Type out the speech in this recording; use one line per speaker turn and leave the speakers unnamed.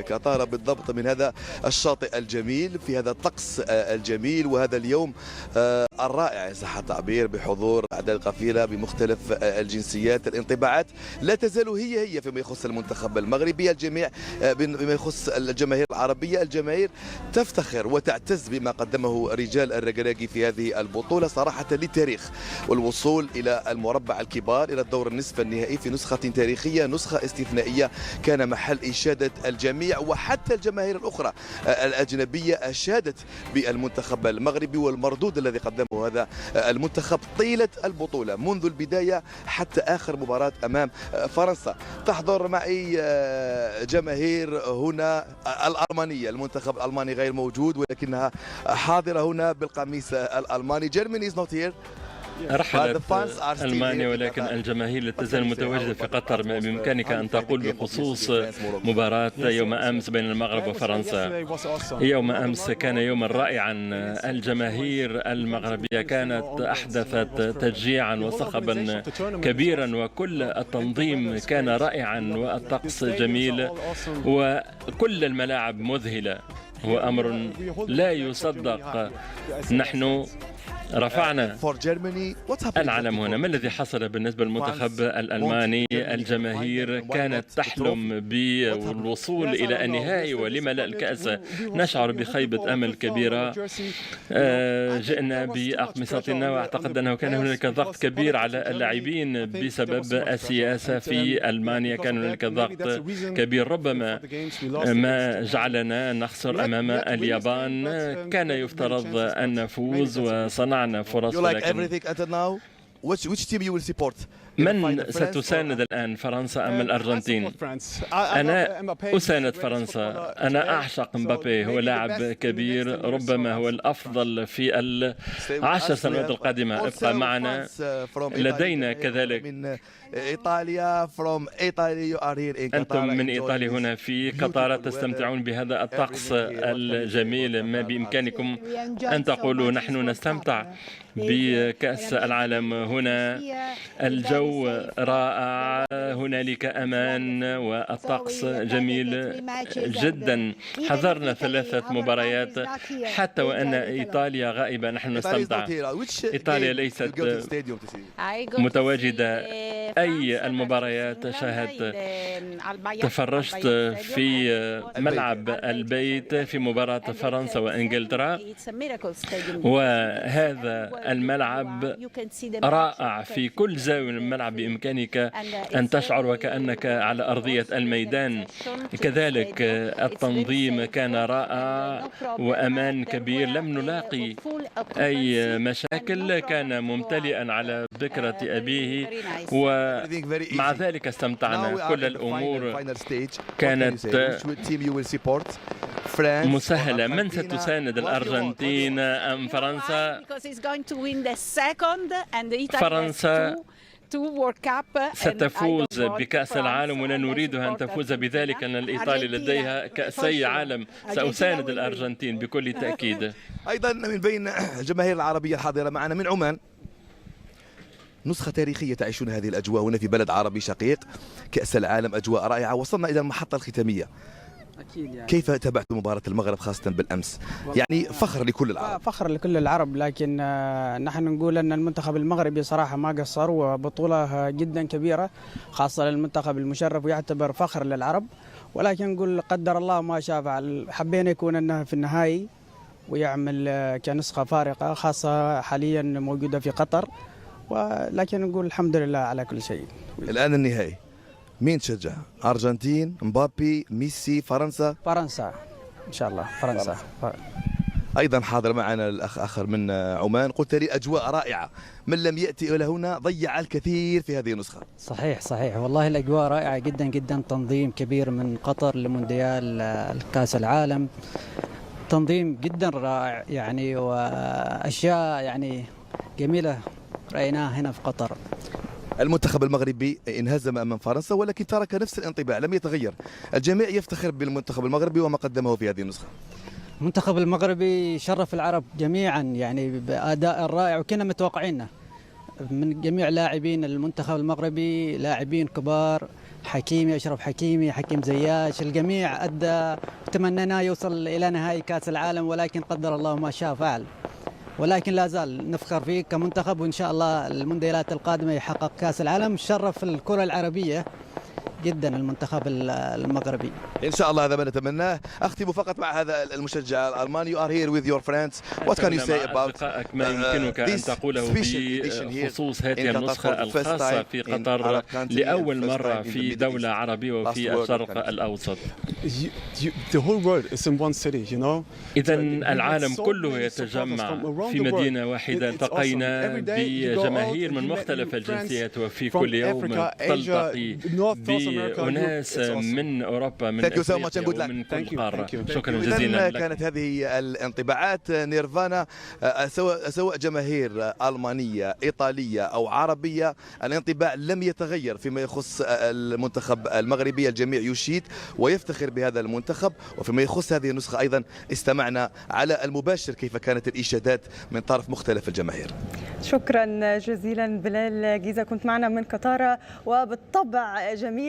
قطر بالضبط من هذا الشاطئ الجميل في هذا الطقس الجميل وهذا اليوم الرائع إن صح التعبير بحضور أعداد قفيرة بمختلف الجنسيات. الانطباعات لا تزال هي فيما يخص المنتخب المغربي. الجميع بما يخص الجماهير العربية، الجماهير تفتخر وتعتز بما قدمه رجال الركراكي في هذه البطولة صراحة للتاريخ، والوصول إلى المربع الكبار إلى الدور النصف النهائي في نسخة تاريخية، نسخة استثنائية كان محل إشادة الجميع، وحتى الجماهير الأخرى الأجنبية أشادت بالمنتخب المغربي والمردود الذي قدمه هذا المنتخب طيلة البطولة منذ البداية حتى آخر مباراة أمام فرنسا. تحضر معي جماهير هنا الألمانية، المنتخب الألماني غير موجود ولكنها حاضرة هنا بالقميص الألماني. Germany is not here.
رحلت ألمانيا ولكن الجماهير لا تزال متواجدة في قطر. بإمكانك أن تقول بخصوص مباراة يوم أمس بين المغرب وفرنسا. يوم أمس كان يوما رائعا، الجماهير المغربية كانت أحدثت تشجيعا وصخبا كبيرا، وكل التنظيم كان رائعا والطقس جميل وكل الملاعب مذهلة، هو أمر لا يصدق. نحن رفعنا العلم هنا. ما الذي حصل بالنسبة للمنتخب الألماني؟ الجماهير كانت تحلم بالوصول إلى النهائي ولما لا الكأس. نشعر بخيبة أمل كبيرة. جئنا بأقمصتنا وأعتقد أنه كان هناك ضغط كبير على اللاعبين بسبب السياسة في ألمانيا، كان هناك ضغط كبير ربما ما جعلنا نخسر أمام اليابان. كان يفترض أن نفوز وصنعنا فرص. من ستساند الآن، فرنسا أم الأرجنتين؟ أنا أساند فرنسا. أنا أعشق مبابي، هو لاعب كبير، ربما هو الأفضل في 10 سنوات القادمة. ابقى معنا. لدينا كذلك أنتم من إيطاليا هنا في قطر تستمتعون بهذا الطقس الجميل. ما بإمكانكم أن تقولوا نحن نستمتع بكأس العالم هنا. الجو رائع، هنالك أمان والطقس جميل جدا. حضرنا 3 مباريات حتى وأن إيطاليا غائبة نحن نستمتع. إيطاليا ليست متواجدة أي المباريات. شاهدت، تفرجت في ملعب البيت في مباراة فرنسا وإنجلترا، وهذا الملعب رائع في كل زاوية من الملعب. بإمكانك أن تشعر وكأنك على أرضية الميدان. كذلك التنظيم كان رائع وأمان كبير، لم نلاقي أي مشاكل، كان ممتلئا على بكرة أبيه، ومع ذلك استمتعنا. كل الأمور كانت مسهلة. من ستساند، الأرجنتين أم فرنسا؟ فرنسا ستفوز بكأس العالم ولا نريدها أن تفوز بذلك، لأن الإيطالي لديها كأسي عالم. سأساند الأرجنتين بكل تأكيد.
أيضا من بين الجماهير العربية الحاضرة معنا من عمان، نسخة تاريخية تعيشون هذه الأجواء هنا في بلد عربي شقيق. كأس العالم أجواء رائعة. وصلنا إلى المحطة الختامية. أكيد يعني. كيف تابعت مباراة المغرب خاصة بالأمس؟ يعني فخر لكل العرب.
فخر لكل العرب، لكن نحن نقول أن المنتخب المغربي صراحة ما قصر، وبطولة جدا كبيرة خاصة للمنتخب المشرف ويعتبر فخر للعرب. ولكن نقول قدر الله ما شاء فعل. حبينا يكون أنه في النهائي ويعمل كنسخة فارقة، خاصة حاليا موجودة في قطر، ولكن نقول الحمد لله على كل شيء.
الآن النهائي مين تشجع؟ أرجنتين، مبابي، ميسي، فرنسا؟
فرنسا إن شاء الله. فرنسا.
أيضا حاضر معنا الأخ آخر من عمان. قلت لي أجواء رائعة، من لم يأتي إلى هنا ضيع الكثير في هذه النسخة.
صحيح والله الأجواء رائعة جدا جدا. تنظيم كبير من قطر لمونديال الكأس العالم، تنظيم جدا رائع يعني، وأشياء يعني جميلة رأيناها هنا في قطر.
المنتخب المغربي انهزم امام فرنسا ولكن ترك نفس الانطباع، لم يتغير. الجميع يفتخر بالمنتخب المغربي وما قدمه في هذه النسخة.
المنتخب المغربي شرف العرب جميعا يعني بأداء رائع، وكنا متوقعينه. من جميع لاعبين المنتخب المغربي، لاعبين كبار، حكيمي، أشرف حكيمي، حكيم زياش، الجميع أدى. تمنينا يوصل إلى نهائي كأس العالم، ولكن قدر الله ما شاء فعل. ولكن لا زال نفخر فيه كمنتخب، وإن شاء الله المونديالات القادمة يحقق كأس العالم. شرف الكرة العربية جدا المنتخب المغربي.
ان شاء الله هذا ما نتمناه. اختم فقط مع هذا المشجع الالماني. You are here with your friends. What can you say about
ما يمكنك أن تقوله بخصوص هذه النسخة الخاصة في قطر لأول مرة في دولة عربية وفي الشرق الأوسط؟ إذا العالم كله يتجمع في مدينة واحدة. التقينا بجماهير من مختلف الجنسيات، وفي كل يوم تلتقي بأناس من أوروبا، من أفريقيا ومن كل قارة. شكرا جزيلا لك.
كانت هذه الانطباعات نيرفانا، سواء جماهير ألمانية إيطالية أو عربية، الانطباع لم يتغير فيما يخص المنتخب المغربي. الجميع يشيد ويفتخر بهذا المنتخب. وفيما يخص هذه النسخة أيضا استمعنا على المباشر كيف كانت الإشادات من طرف مختلف الجماهير.
شكرا جزيلا بلال جيزة، كنت معنا من قطر. وبالطبع جميل